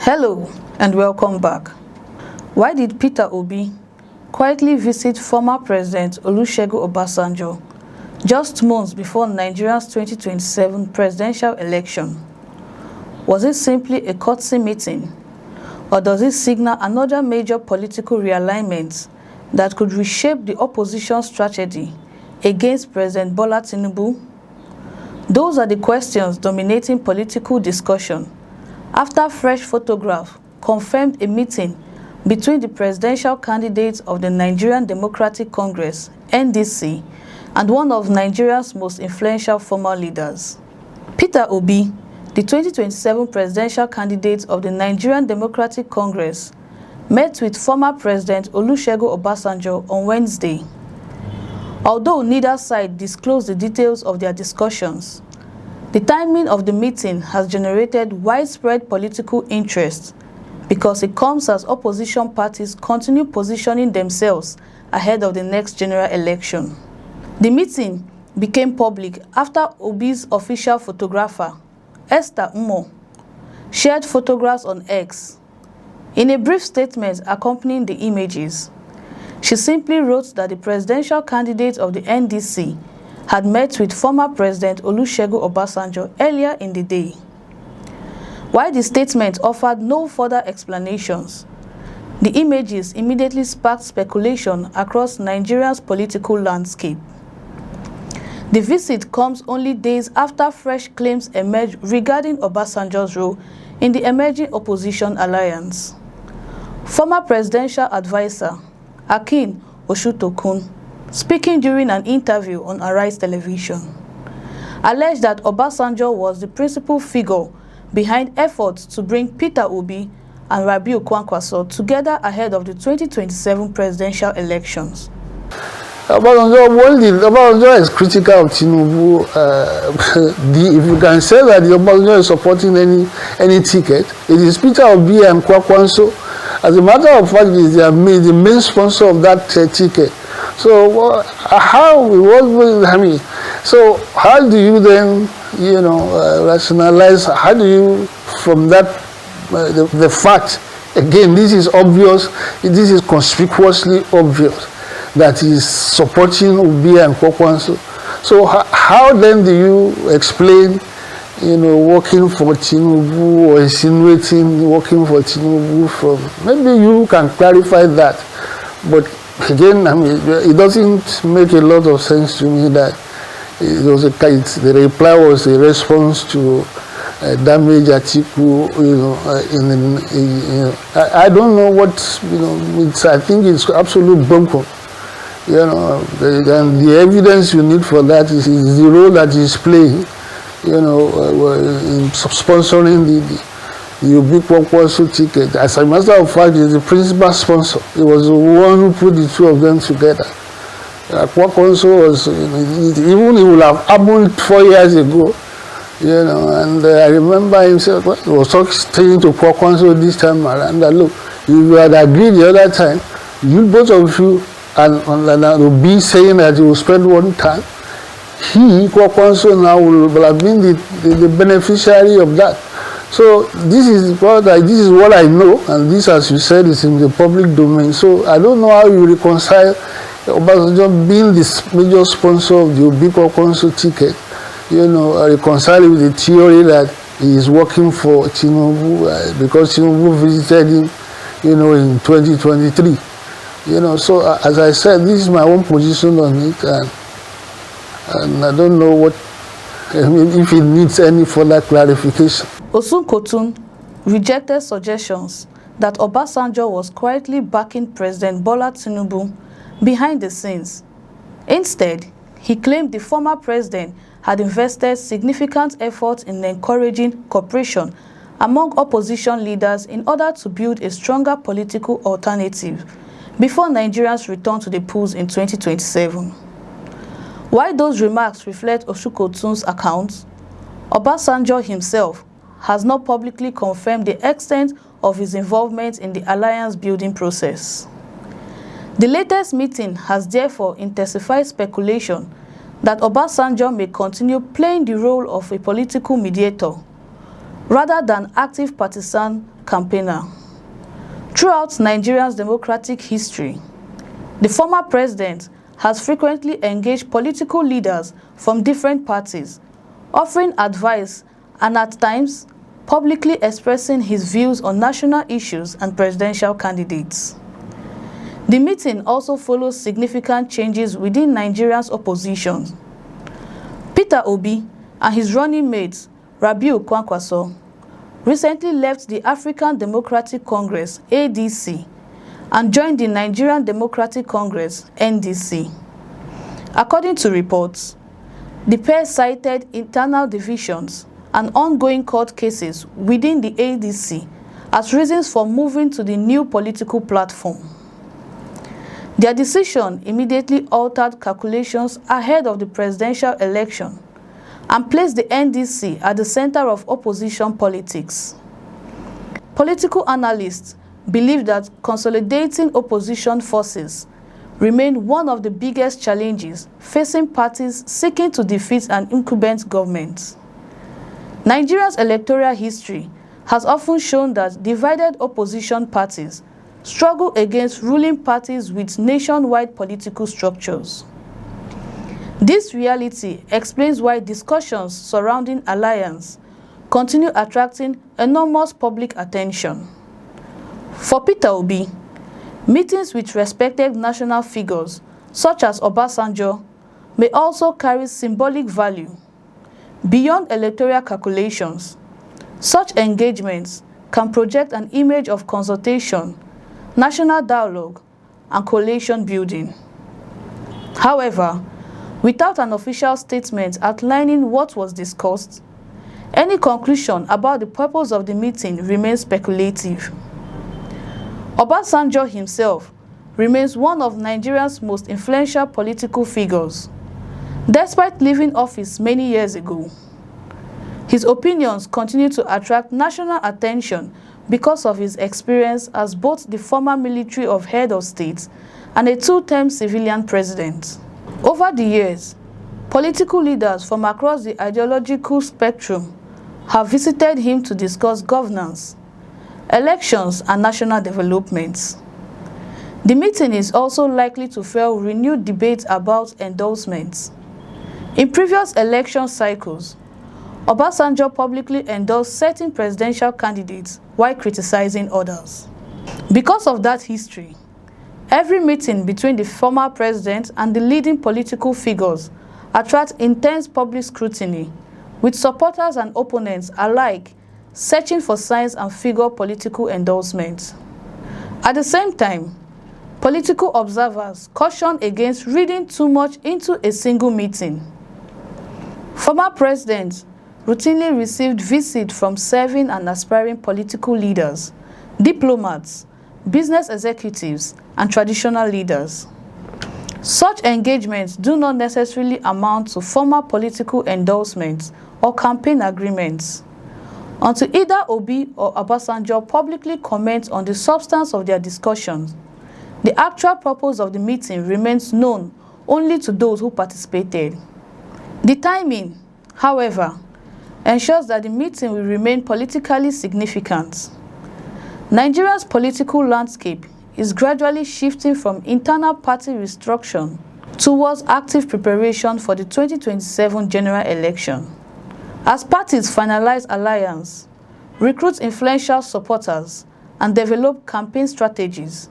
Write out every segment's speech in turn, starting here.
Hello and welcome back. Why did Peter Obi quietly visit former President Olusegun Obasanjo just months before Nigeria's 2027 presidential election? Was it simply a courtesy meeting, or does it signal another major political realignment that could reshape the opposition strategy against President Bola Tinubu? Those are the questions dominating political discussion after fresh photographs confirmed a meeting between the presidential candidates of the Nigerian Democratic Congress (NDC) and one of Nigeria's most influential former leaders. Peter Obi, the 2027 presidential candidate of the Nigerian Democratic Congress, met with former President Olusegun Obasanjo on Wednesday. Although neither side disclosed the details of their discussions, the timing of the meeting has generated widespread political interest because it comes as opposition parties continue positioning themselves ahead of the next general election. The meeting became public after Obi's official photographer, Esther Umo, shared photographs on X. In a brief statement accompanying the images, she simply wrote that the presidential candidate of the NDC had met with former President Olusegun Obasanjo earlier in the day. While the statement offered no further explanations, the images immediately sparked speculation across Nigeria's political landscape. The visit comes only days after fresh claims emerged regarding Obasanjo's role in the emerging opposition alliance. Former presidential advisor Akin Oshutokun, speaking during an interview on Arise Television, alleged that Obasanjo was the principal figure behind efforts to bring Peter Obi and Rabiu Kwankwaso together ahead of the 2027 presidential elections. Obasanjo is critical of Tinubu. If you can say that the Obasanjo is supporting any ticket, it is Peter Obi and Kwankwaso. As a matter of fact, they are the main sponsor of that ticket. So how do you then, rationalize? How do you, from that, the fact, again, this is obvious, this is conspicuously obvious that he is supporting Obi and Kwankwaso. So how then do you explain, working for Tinubu or insinuating working for Tinubu from? Maybe you can clarify that, but again, it doesn't make a lot of sense to me that the reply was a response to damage article. I don't know what. I think it's absolute bunkum. And the evidence you need for that is the role that he's playing. In sponsoring the Obi Kwankwaso ticket. As a matter of fact, he's the principal sponsor. He was the one who put the two of them together. Kwankwaso was, even he would have happened 4 years ago, and I remember himself, he was talking to Kwankwaso this time around, that look, if you had agreed the other time, you both of you, and Obi saying that he will spend one time, Kwankwaso now will have been the beneficiary of that. So this is what I know, and this, as you said, is in the public domain. So I don't know how you reconcile Obasanjo being this major sponsor of the Obi Kwankwaso ticket, reconcile it with the theory that he is working for Tinubu because Tinubu visited him, in 2023. So as I said, this is my own position on it, and I don't know if it needs any further clarification. Osun Kotun rejected suggestions that Obasanjo was quietly backing President Bola Tinubu behind the scenes. Instead, he claimed the former president had invested significant effort in encouraging cooperation among opposition leaders in order to build a stronger political alternative before Nigerians return to the polls in 2027. While those remarks reflect Osun Kotun's account, Obasanjo himself has not publicly confirmed the extent of his involvement in the alliance-building process. The latest meeting has therefore intensified speculation that Obasanjo may continue playing the role of a political mediator, rather than active partisan campaigner. Throughout Nigeria's democratic history, the former president has frequently engaged political leaders from different parties, offering advice and at times publicly expressing his views on national issues and presidential candidates. The meeting also follows significant changes within Nigeria's opposition. Peter Obi and his running mate, Rabiu Kwankwaso, recently left the African Democratic Congress (ADC) and joined the Nigerian Democratic Congress (NDC). According to reports, the pair cited internal divisions and ongoing court cases within the ADC as reasons for moving to the new political platform. Their decision immediately altered calculations ahead of the presidential election and placed the NDC at the center of opposition politics. Political analysts believe that consolidating opposition forces remained one of the biggest challenges facing parties seeking to defeat an incumbent government. Nigeria's electoral history has often shown that divided opposition parties struggle against ruling parties with nationwide political structures. This reality explains why discussions surrounding alliance continue attracting enormous public attention. For Peter Obi, meetings with respected national figures such as Obasanjo may also carry symbolic value. Beyond electoral calculations, such engagements can project an image of consultation, national dialogue, and coalition building. However, without an official statement outlining what was discussed, any conclusion about the purpose of the meeting remains speculative. Obasanjo himself remains one of Nigeria's most influential political figures, despite leaving office many years ago. His opinions continue to attract national attention because of his experience as both the former military head of state and a two-term civilian president. Over the years, political leaders from across the ideological spectrum have visited him to discuss governance, elections, and national developments. The meeting is also likely to fuel renewed debate about endorsements. In previous election cycles, Obasanjo publicly endorsed certain presidential candidates while criticizing others. Because of that history, every meeting between the former president and the leading political figures attracts intense public scrutiny, with supporters and opponents alike searching for signs and figure political endorsements. At the same time, political observers caution against reading too much into a single meeting. Former presidents routinely received visits from serving and aspiring political leaders, diplomats, business executives, and traditional leaders. Such engagements do not necessarily amount to formal political endorsements or campaign agreements. Until either Obi or Obasanjo publicly comment on the substance of their discussions, the actual purpose of the meeting remains known only to those who participated. The timing, however, ensures that the meeting will remain politically significant. Nigeria's political landscape is gradually shifting from internal party restructuring towards active preparation for the 2027 general election. As parties finalize alliance, recruit influential supporters, and develop campaign strategies,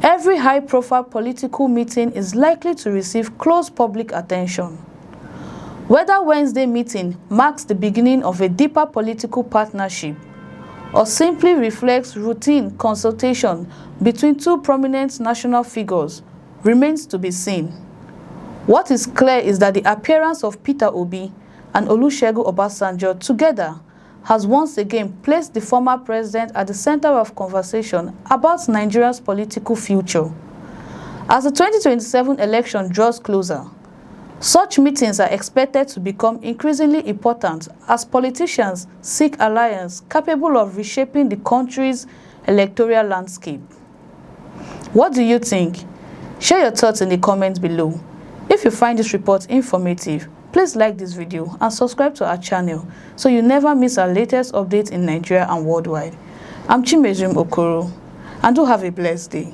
every high-profile political meeting is likely to receive close public attention. Whether Wednesday meeting marks the beginning of a deeper political partnership or simply reflects routine consultation between two prominent national figures remains to be seen. What is clear is that the appearance of Peter Obi and Olusegun Obasanjo together has once again placed the former president at the center of conversation about Nigeria's political future. As the 2027 election draws closer, such meetings are expected to become increasingly important as politicians seek alliances capable of reshaping the country's electoral landscape. What do you think? Share your thoughts in the comments below. If you find this report informative, Please like this video and subscribe to our channel so you never miss our latest updates in Nigeria and worldwide. I'm Chimezrim Okoro, and do have a blessed day.